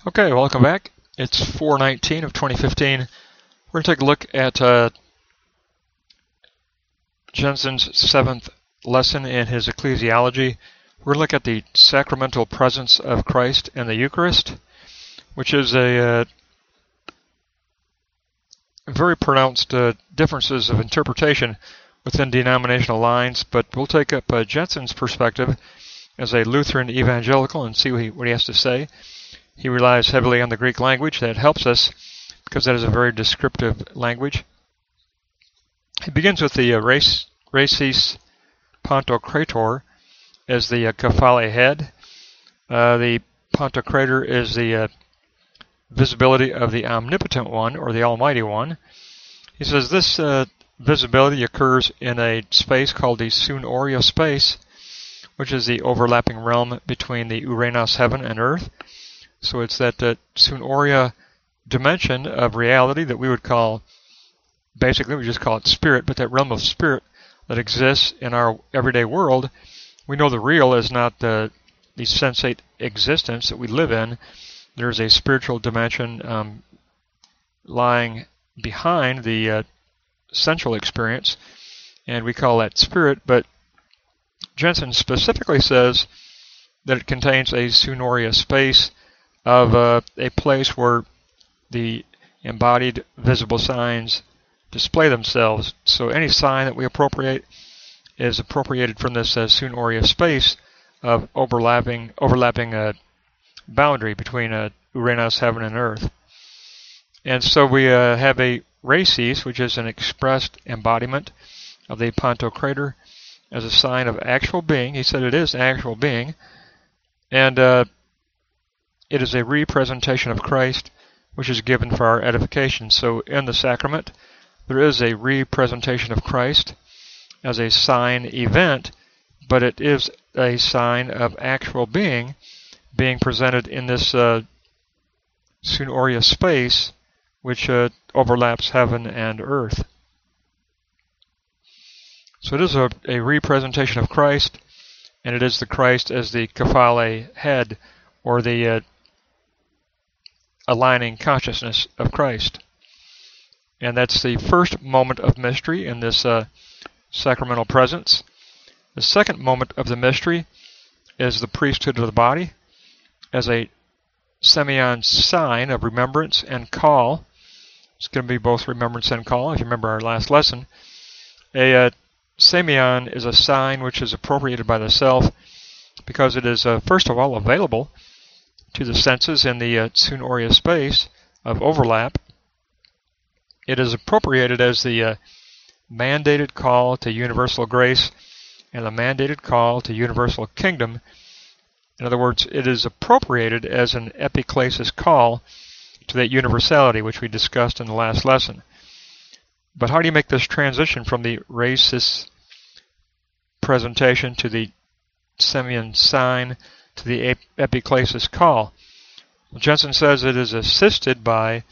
Okay, welcome back. It's 4/19 of 2015. We're going to take a look at Jenson's 7th lesson in his ecclesiology. We're going to look at the sacramental presence of Christ in the Eucharist, which is a very pronounced differences of interpretation within denominational lines, but we'll take up Jenson's perspective as a Lutheran evangelical and see what he has to say. He relies heavily on the Greek language. That helps us because that is a very descriptive language. He begins with the Rhesis Pantocrator as the Kephale head. The Pantocrator is the visibility of the Omnipotent One, or the Almighty One. He says this visibility occurs in a space called the Sunoria space, which is the overlapping realm between the Uranus heaven and earth. So it's that Sunoria dimension of reality that we would call, basically we just call it spirit, but that realm of spirit that exists in our everyday world. We know the real is not the sensate existence that we live in. There's a spiritual dimension lying behind the sensual experience, and we call that spirit, but Jenson specifically says that it contains a Sunoria space of a place where the embodied visible signs display themselves. So any sign that we appropriate is appropriated from this Sunoria space of overlapping boundary between Uranus heaven and earth. And so we have a Rhesis, which is an expressed embodiment of the Pantocrator as a sign of actual being. He said it is actual being, and it is a representation of Christ, which is given for our edification. So in the sacrament, there is a representation of Christ as a sign event, but it is a sign of actual being presented in this Sunoria space, which overlaps heaven and earth. So it is a representation of Christ, and it is the Christ as the Kephale head, or the aligning consciousness of Christ. And that's the first moment of mystery in this sacramental presence. The second moment of the mystery is the priesthood of the body as a semeion sign of remembrance and call. It's going to be both remembrance and call, if you remember our last lesson. A semeion is a sign which is appropriated by the self because it is, first of all, available to the senses in the Sunoria space of overlap. It is appropriated as the mandated call to universal grace and the mandated call to universal kingdom. In other words, it is appropriated as an epiclesis call to that universality, which we discussed in the last lesson. But how do you make this transition from the Rhesis presentation to the semeion sign to the epiclesis call? Well, Jenson says it is assisted by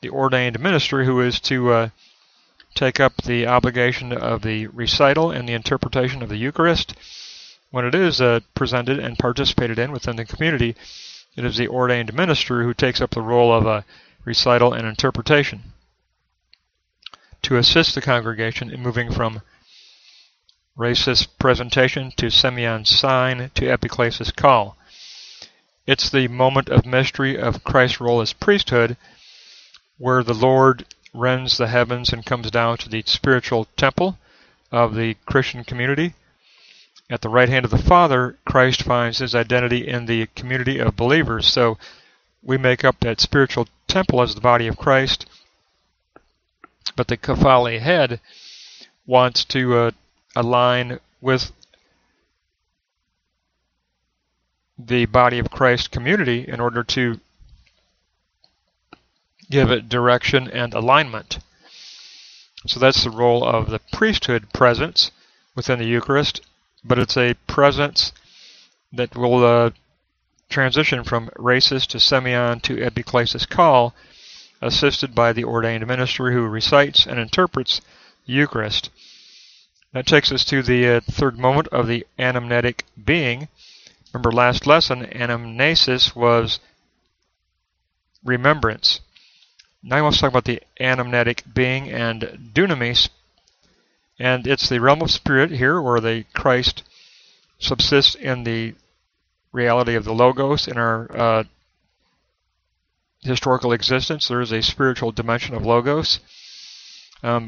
the ordained minister, who is to take up the obligation of the recital and the interpretation of the Eucharist. When it is presented and participated in within the community, it is the ordained minister who takes up the role of recital and interpretation to assist the congregation in moving from Rhesis presentation to semeion sign to epiclesis call. It's the moment of mystery of Christ's role as priesthood, where the Lord rends the heavens and comes down to the spiritual temple of the Christian community. At the right hand of the Father, Christ finds his identity in the community of believers. So we make up that spiritual temple as the body of Christ, but the Kephale head wants to align with the body of Christ community in order to give it direction and alignment. So that's the role of the priesthood presence within the Eucharist, but it's a presence that will transition from Rhesis to semeion to epiclesis call, assisted by the ordained minister who recites and interprets the Eucharist. That takes us to the third moment of the anamnetic being. Remember last lesson, anamnesis was remembrance. Now he wants to talk about the anamnetic being and dunamis, and it's the realm of spirit here where the Christ subsists in the reality of the Logos in our historical existence. There is a spiritual dimension of Logos.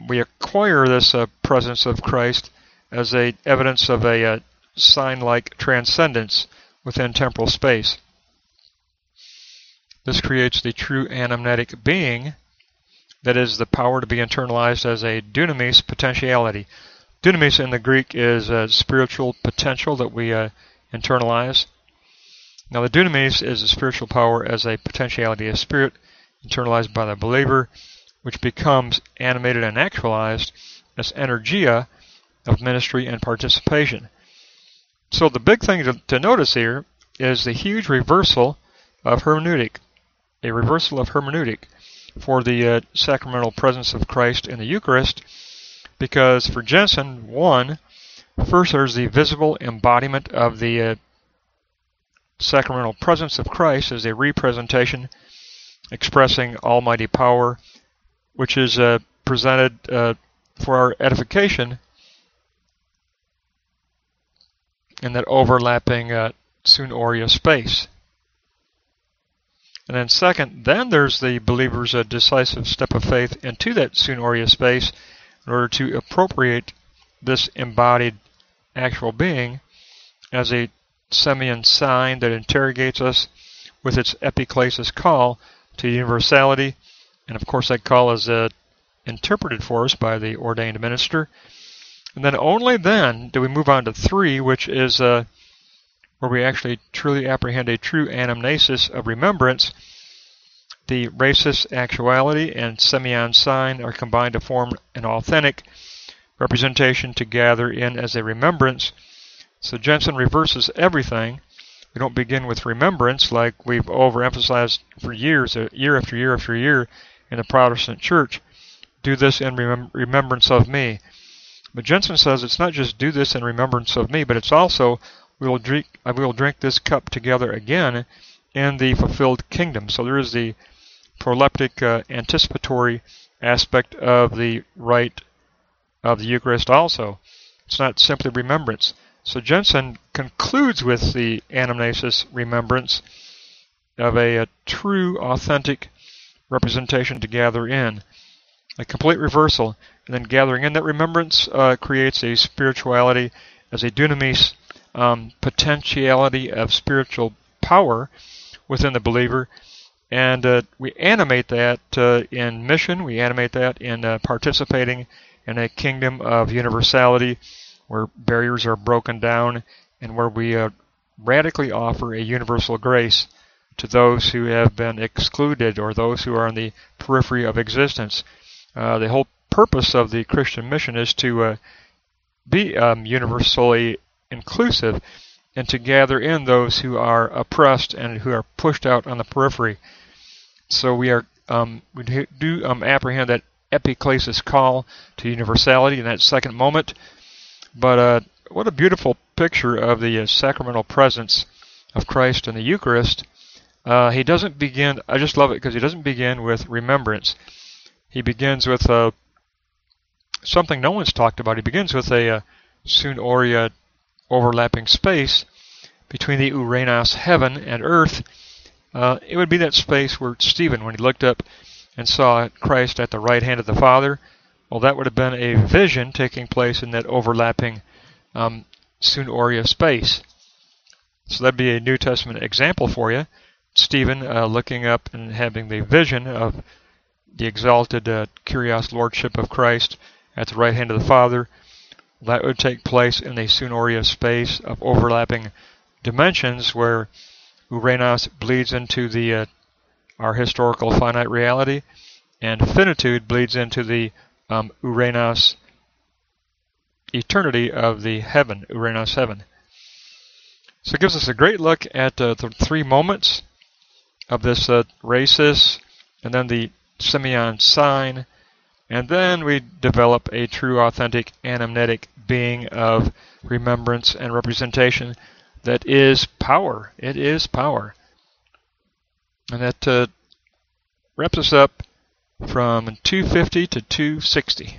We acquire this presence of Christ as a evidence of a sign-like transcendence within temporal space. This creates the true anamnetic being, that is the power to be internalized as a dunamis potentiality. Dunamis in the Greek is a spiritual potential that we internalize. Now the dunamis is a spiritual power as a potentiality of spirit internalized by the believer, which becomes animated and actualized as energia of ministry and participation. So the big thing to notice here is the huge reversal of hermeneutic, a reversal of hermeneutic for the sacramental presence of Christ in the Eucharist, because for Jenson, first there's the visible embodiment of the sacramental presence of Christ as a representation expressing almighty power, which is presented for our edification in that overlapping sun aurea space. And then second, then there's the believer's decisive step of faith into that sun aurea space in order to appropriate this embodied actual being as a Semian sign that interrogates us with its epiclesis call to universality. And of course that call is interpreted for us by the ordained minister. And then only then do we move on to 3, which is where we actually truly apprehend a true anamnesis of remembrance. The rhesis actuality and Semian sign are combined to form an authentic representation to gather in as a remembrance. So Jenson reverses everything. We don't begin with remembrance like we've overemphasized for years, year after year after year in the Protestant Church. Do this in remembrance of me. But Jenson says it's not just do this in remembrance of me, but it's also we will drink this cup together again in the fulfilled kingdom. So there is the proleptic anticipatory aspect of the rite of the Eucharist also. It's not simply remembrance. So Jenson concludes with the anamnesis remembrance of a true, authentic representation to gather in. A complete reversal, and then gathering in that remembrance creates a spirituality as a dunamis potentiality of spiritual power within the believer, and we animate that in mission, we animate that in participating in a kingdom of universality where barriers are broken down and where we radically offer a universal grace to those who have been excluded or those who are on the periphery of existence. The whole purpose of the Christian mission is to be universally inclusive and to gather in those who are oppressed and who are pushed out on the periphery. So we do apprehend that epiclesis call to universality in that second moment. But what a beautiful picture of the sacramental presence of Christ in the Eucharist. He doesn't begin, I just love it because he doesn't begin with remembrance. He begins with something no one's talked about. He begins with a sun aurea overlapping space between the Uranus heaven and earth. It would be that space where Stephen, when he looked up and saw Christ at the right hand of the Father, well, that would have been a vision taking place in that overlapping sun aurea space. So that'd be a New Testament example for you. Stephen looking up and having the vision of the exalted Kyrios Lordship of Christ at the right hand of the Father. That would take place in the sun aurea space of overlapping dimensions where Uranus bleeds into the our historical finite reality, and finitude bleeds into the Uranus eternity of the heaven, Uranus heaven. So it gives us a great look at the 3 moments of this rhesis, and then the Semian sign, and then we develop a true, authentic, anamnetic being of remembrance and representation that is power. It is power. And that wraps us up from 250 to 260.